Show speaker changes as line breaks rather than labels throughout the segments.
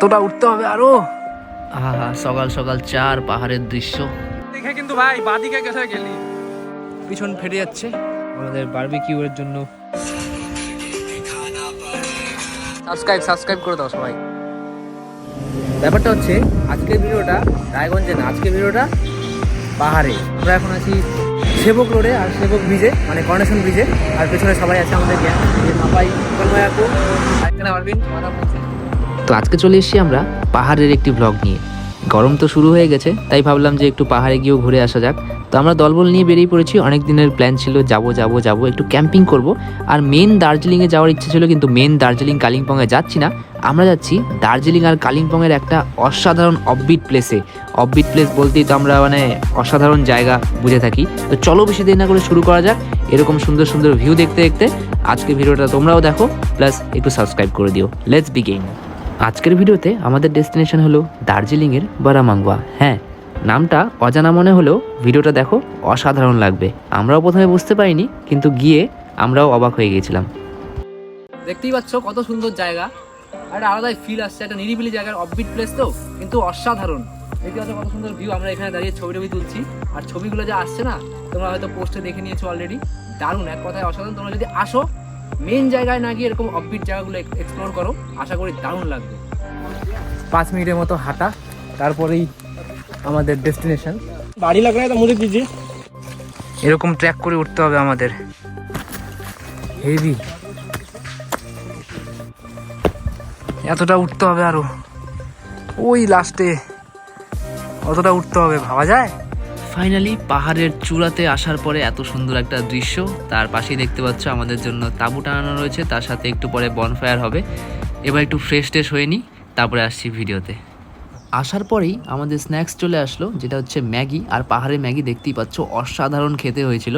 এতটা উঠতে হবে আরো।
আহা, সকাল সকাল চার পাহাড়ের দৃশ্য
দেখে কিন্তু ভাই বাদিকে কোথায় গেলি, পিছন ফেটে যাচ্ছে। আমাদের বারবিকিউ এর জন্য সাবস্ক্রাইব করে দাও সবাই। ব্যাপারটা হচ্ছে আজকের ভিডিওটা রায়গঞ্জে না, আজকের ভিডিওটা পাহাড়ে। আমরা এখন আছি সেবক রোডে আর সেবক ব্রিজে, মানে করোনেশন ব্রিজে। আর পেছনে সবাই আছে আমাদের গ্যাং, মাপাই, কন্ময় আপু, আর এখানে আরবিন।
তো আজকে চলে এসেছি আমরা পাহাড়ের একটি ব্লগ নিয়ে। গরম তো শুরু হয়ে গেছে, তাই ভাবলাম যে একটু পাহাড়ে গিয়েও ঘুরে আসা যাক। তো আমরা দলবল নিয়ে বেরিয়ে পড়েছি। অনেক দিনের প্ল্যান ছিল যাবো একটু ক্যাম্পিং করব। আর মেন দার্জিলিংয়ে যাওয়ার ইচ্ছে ছিল, কিন্তু মেন দার্জিলিং কালিম্পংয়ে যাচ্ছি না, আমরা যাচ্ছি দার্জিলিং আর কালিম্পংয়ের একটা অসাধারণ অফবিট প্লেসে। অফবিট প্লেস বলতেই তো আমরা মানে অসাধারণ জায়গা বুঝে থাকি। তো চলো বেশি দেরি না করে শুরু করা যাক। এরকম সুন্দর সুন্দর ভিউ দেখতে দেখতে আজকের ভিডিওটা তোমরাও দেখো, প্লাস একটু সাবস্ক্রাইব করে দিও। Let's begin. আজকের ভিডিওতে আমাদের ডেস্টিনেশন হলো দার্জিলিংয়ের বারামাংওয়া। হ্যাঁ, নামটা অজানা মনে হলেও ভিডিওটা দেখো, অসাধারণ লাগবে। আমরাও প্রথমে বুঝতে পারিনি, কিন্তু গিয়ে আমরাও অবাক হয়ে গেছিলাম।
দেখতেই পাচ্ছ কত সুন্দর জায়গা, একটা আলাদাই ফিল আসছে, একটা নিরিবিলি জায়গার অফবিট প্লেস তো, কিন্তু অসাধারণ। দেখতে পাচ্ছ কত সুন্দর ভিউ। আমরা এখানে দাঁড়িয়ে ছবি টবি তুলছি, আর ছবিগুলো যা আসছে না, তোমরা হয়তো পোস্টে দেখে নিয়েছো অলরেডি। দারুণ, এক কথায় অসাধারণ। তোমরা যদি আসো, মেন জায়গায় না গিয়ে এরকম অফবিট জায়গাগুলো এক্সপ্লোর করো, আশা করি দারুণ লাগবে। 5 মিনিটের মতো হাঁটা, তারপরেই আমাদের ডেস্টিনেশন।
बाड़ी लग रहा है तो मुझे दीजिए।
এরকম ট্র্যাক করে উঠতে হবে আমাদের, হেভি। এতটা উঠতে হবে আরো, ওই লাস্টে অতটা উঠতে হবে, ভাবা যায়।
ফাইনালি পাহাড়ের চূড়াতে আসার পরে এত সুন্দর একটা দৃশ্য। তার পাশেই দেখতে পাচ্ছ আমাদের জন্য তাঁবু টানানো রয়েছে, তার সাথে একটু পরে বনফায়ার হবে। এবার একটু ফ্রেশ হয়ে নিই, তারপরে আসছি ভিডিওতে। আসার পরেই আমাদের স্ন্যাক্স চলে আসলো, যেটা হচ্ছে ম্যাগি। আর পাহাড়ের ম্যাগি দেখতেই পাচ্ছ, অসাধারণ খেতে হয়েছিল।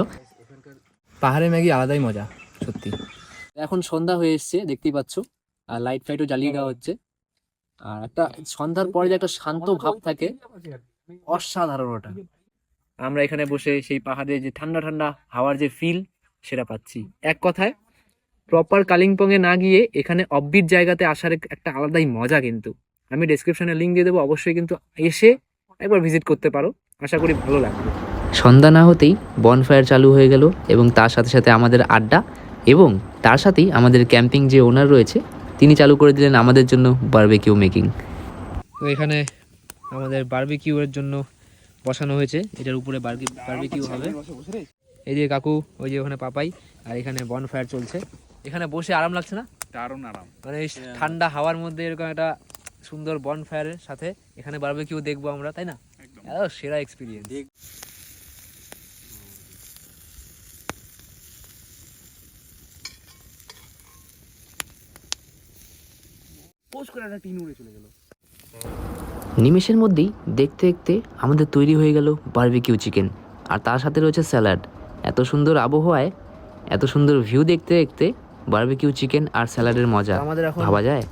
পাহাড়ে ম্যাগি আলাদাই মজা, সত্যি। এখন সন্ধ্যা হয়ে এসছে, দেখতেই পাচ্ছ, আর লাইট ফাইটও জ্বালিয়ে দেওয়া হচ্ছে। আর একটা সন্ধ্যার পরে যে একটা শান্ত ভাব থাকে, অসাধারণ ওটা। আমরা এখানে বসে সেই পাহাড়ে যে ঠান্ডা ঠান্ডা হাওয়ার যে ফিল, সেটা পাচ্ছি। এক কথায় প্রপার কালিম্পং এ না গিয়ে এখানে অফবিট জায়গাতে আসার একটা আলাদাই মজা। কিন্তু আমি ডেসক্রিপশনে লিঙ্ক দিয়ে দেবো, অবশ্যই কিন্তু এসে একবার ভিজিট করতে পারো, আশা করি ভালো লাগবে।
সন্ধ্যা না হতেই বনফায়ার চালু হয়ে গেল, এবং তার সাথে সাথে আমাদের আড্ডা, এবং তার সাথেই আমাদের ক্যাম্পিং যে ওনার রয়েছে, তিনি চালু করে দিলেন আমাদের জন্য বারবিকিউ মেকিং।
তো এখানে আমাদের বারবিকিউ এর জন্য বসানো হয়েছে, এটার উপরে বারবিকিউ হবে। এই যে কাকু, ওই যে ওখানে পাপাই, আর এখানে বনফায়ার চলছে। এখানে বসে আরাম লাগছে না?
দারুণ আরাম।
মানে এই ঠান্ডা হাওয়ার মধ্যে এরকম একটা সুন্দর বনফায়ারের সাথে এখানে বারবিকিউ দেখবো আমরা, তাই না? সেরা এক্সপিরিয়েন্স। পোস্ট করে একটা টিন উড়ে চলে গেল।
নিমেষের মধ্যেই দেখতে দেখতে আমাদের তৈরি হয়ে গেল বারবিকিউ চিকেন, আর তার সাথে রয়েছে স্যালাড। এত সুন্দর আবহাওয়ায় এত সুন্দর ভিউ দেখতে দেখতে বারবিকিউ চিকেন আর স্যালাডের মজা
আমাদের এখন
ভাবা যায়।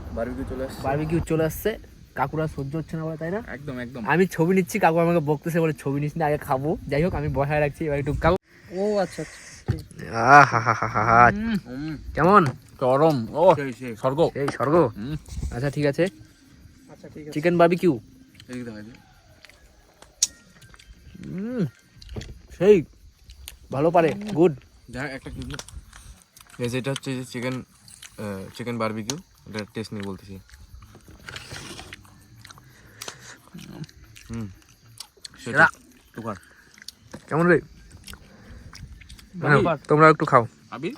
বারবিকিউ চলে আসছে, কাকুরা সহ্য হচ্ছে না বলে, তাই না?
একদম একদম।
আমি ছবি নিচ্ছি, কাকু আমাকে বকতেছে বলে ছবি নিচ্ছি না, আগে খাবো। যাই হোক, আমি বসায় রাখছি এবার একটু। কাকু,
ও আচ্ছা
কেমন?
গরম। ও স্বর্গ,
এই স্বর্গ। আচ্ছা ঠিক আছে, চিকেন বারবিকিউ সেই ভালো পারে, গুড।
একটা যেটা হচ্ছে যে চিকেন বারবিকিউ, এটা টেস্ট নিয়ে বলতেছি। সেটা টুকার
কেমন রে? তোমরা একটু খাও।
আবি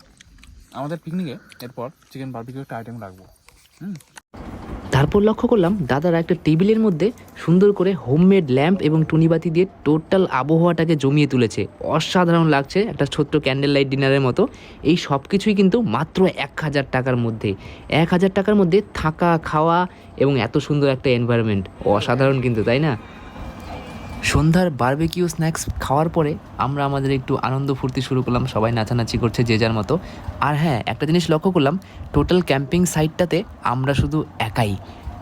আমাদের পিকনিকে এরপর চিকেন বারবিকিউ একটা আইটেম রাখবো।
তারপর লক্ষ্য করলাম দাদারা একটা টেবিলের মধ্যে সুন্দর করে হোমমেড ল্যাম্প এবং টুনিবাতি দিয়ে টোটাল আবহাওয়াটাকে জমিয়ে তুলেছে। অসাধারণ লাগছে, একটা ছোট্ট ক্যান্ডেল লাইট ডিনারের মতো। এই সব কিছুই কিন্তু মাত্র 1000 টাকার মধ্যে। 1000 টাকার মধ্যে থাকা, খাওয়া এবং এত সুন্দর একটা এনভায়রনমেন্ট, অসাধারণ কিন্তু, তাই না? সন্ধ্যার বারবিকিউ স্ন্যাক্স খাওয়ার পরে আমরা আমাদের একটু আনন্দ ফুর্তি শুরু করলাম, সবাই নাচানাচি করছে যে যার মতো। আর হ্যাঁ, একটা জিনিস লক্ষ্য করলাম, টোটাল ক্যাম্পিং সাইটটাতে আমরা শুধু একাই,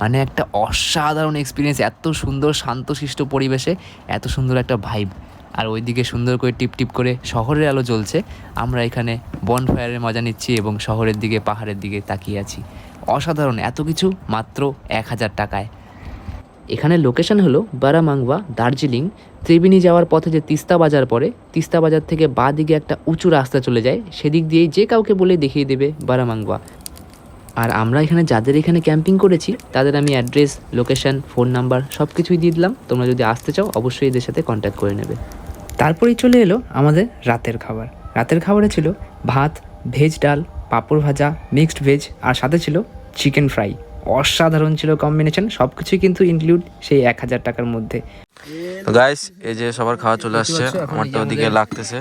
মানে একটা অসাধারণ এক্সপিরিয়েন্স। এত সুন্দর শান্তশিষ্ট পরিবেশে এত সুন্দর একটা ভাইব। আর ওইদিকে সুন্দর করে টিপ টিপ করে শহরের আলো জ্বলছে, আমরা এখানে বনফায়ারের মজা নিচ্ছি এবং শহরের দিকে, পাহাড়ের দিকে তাকিয়ে আছি। অসাধারণ, এত কিছু মাত্র 1000 টাকায়। এখানে লোকেশন হলো বারামাংবা, দার্জিলিং। ত্রিবেণী যাওয়ার পথে যে তিস্তা বাজার পড়ে, তিস্তা বাজার থেকে বাঁ দিকে একটা উঁচু রাস্তা চলে যায়, সেদিক দিয়েই যে কাউকে বলে দেখিয়ে দেবে বারামাংবা। আর আমরা এখানে যাদের এখানে ক্যাম্পিং করেছি তাদের আমি অ্যাড্রেস, লোকেশন, ফোন নাম্বার সব কিছুই দিয়ে দিলাম। তোমরা যদি আসতে চাও অবশ্যই এদের সাথে কন্ট্যাক্ট করে নেবে। তারপরেই চলে এলো আমাদের রাতের খাবার। রাতের খাবারে ছিল ভাত, ভেজ ডাল, পাঁপড় ভাজা, মিক্সড ভেজ, আর সাথে ছিল চিকেন ফ্রাই। অসাধারণ ছিল কম্বিনেশন, সব কিছুই কিন্তু ইনক্লুড সেই 1000 টাকার মধ্যে।
তো গাইস, এই যে সবার খাওয়া চলে আসছে, আমার তো ওদিকে লাগতেছে।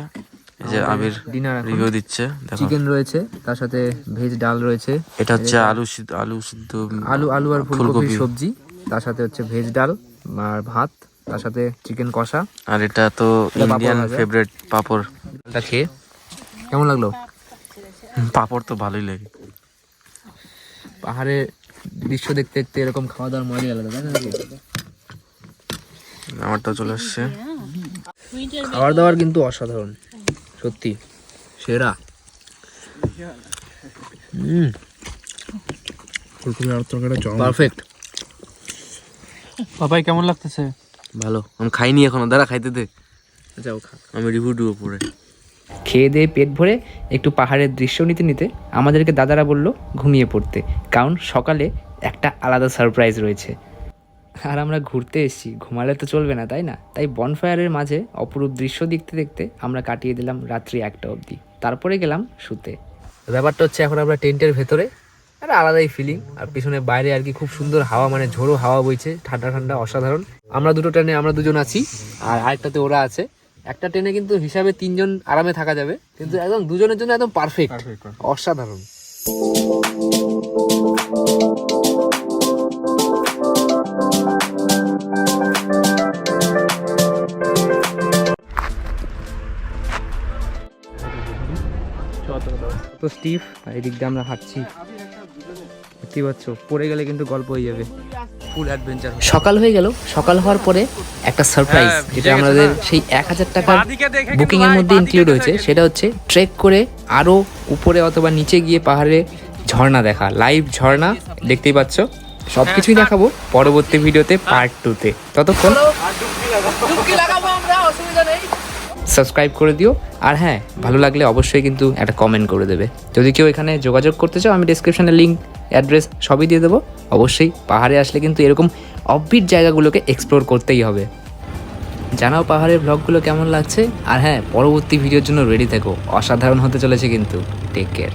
এই যে আবির
ডিনার
রিভিউ দিচ্ছে, দেখো।
চিকেন রয়েছে, তার সাথে ভেজ ডাল রয়েছে,
এটা হচ্ছে আলু সিদ্ধ,
আলু আর ফুলকপির সবজি, তার সাথে হচ্ছে ভেজ ডাল আর ভাত, তার সাথে চিকেন কষা।
আর এটা তো ইন্ডিয়ান
ভাজা।
ফেভারিট পাপড়।
এটা খেয়ে কেমন লাগলো?
পাপড় তো ভালোই লাগে।
পাহাড়ে দৃশ্য দেখতে দেখতে এরকম খাওয়া দাওয়ার মজাই আলাদা, তাই না?
আমারটাও চলে আসছে।
খাবার দাবার কিন্তু অসাধারণ, সত্যি সেরা। পারফেক্ট।
বাবাই কেমন লাগতেছে?
ভালো, আমি খাইনি এখনো, দাঁড়া খাইতে দে,
যাও খা।
আমি রিভিউ দিব পরে।
খেয়ে দিয়ে পেট ভরে একটু পাহাড়ের দৃশ্য নিতে নিতে আমাদেরকে দাদারা বলল ঘুমিয়ে পড়তে, কারণ সকালে একটা আলাদা সারপ্রাইজ রয়েছে। আর আমরা ঘুরতে এসেছি, ঘুমালে তো চলবে না, তাই না? তাই বনফায়ারের মাঝে অপরূপ দৃশ্য দেখতে দেখতে আমরা কাটিয়ে দিলাম রাত্রি 1টা অবধি। তারপরে গেলাম শুতে।
ব্যাপারটা হচ্ছে এখন আমরা টেন্টের ভেতরে, একটা আলাদাই ফিলিং। আর পিছনে বাইরে আর কি খুব সুন্দর হাওয়া, মানে ঝোড়ো হাওয়া বইছে, ঠান্ডা ঠান্ডা, অসাধারণ। আমরা দুটো ট্রেনে আমরা দুজন আছি, আর আরেকটাতে ওরা আছে। একটা ট্রেনে কিন্তু হিসাবে 3 জন আরামে থাকা যাবে, কিন্তু একদম দুজনের জন্য একদম পারফেক্ট, অসাধারণ। তো স্টিভ, আর এদিক দিয়ে আমরা হাঁটছি, দেখতে পাচ্ছ, পড়ে গেলে কিন্তু গল্প হয়ে যাবে। ফুল অ্যাডভেঞ্চার।
সকাল হয়ে গেল। সকাল হওয়ার পরে একটা সারপ্রাইজ, যেটা আমাদের সেই 1000 টাকার বুকিং এর মধ্যে ইনক্লুড হয়েছে, সেটা হচ্ছে ট্রেক করে আরো উপরে অথবা নিচে গিয়ে পাহাড়ে ঝর্ণা দেখা, লাইভ ঝর্ণা দেখতেই পাচ্ছ। সবকিছুই দেখাবো পরবর্তী ভিডিওতে পার্ট 2-তে। ততক্ষণ সাবস্ক্রাইব করে দিও, আর হ্যাঁ, ভালো লাগলে অবশ্যই কিন্তু একটা কমেন্ট করে দেবে। যদি কেউ এখানে যোগাযোগ করতে চাও, আমি ডেসক্রিপশনে লিঙ্ক, অ্যাড্রেস সবই দিয়ে দেবো। অবশ্যই পাহাড়ে আসলে কিন্তু এরকম অফবিট জায়গাগুলোকে এক্সপ্লোর করতেই হবে। জানাও পাহাড়ের ব্লগগুলো কেমন লাগছে, আর হ্যাঁ, পরবর্তী ভিডিওর জন্য রেডি থেকো, অসাধারণ হতে চলেছে কিন্তু। Take care.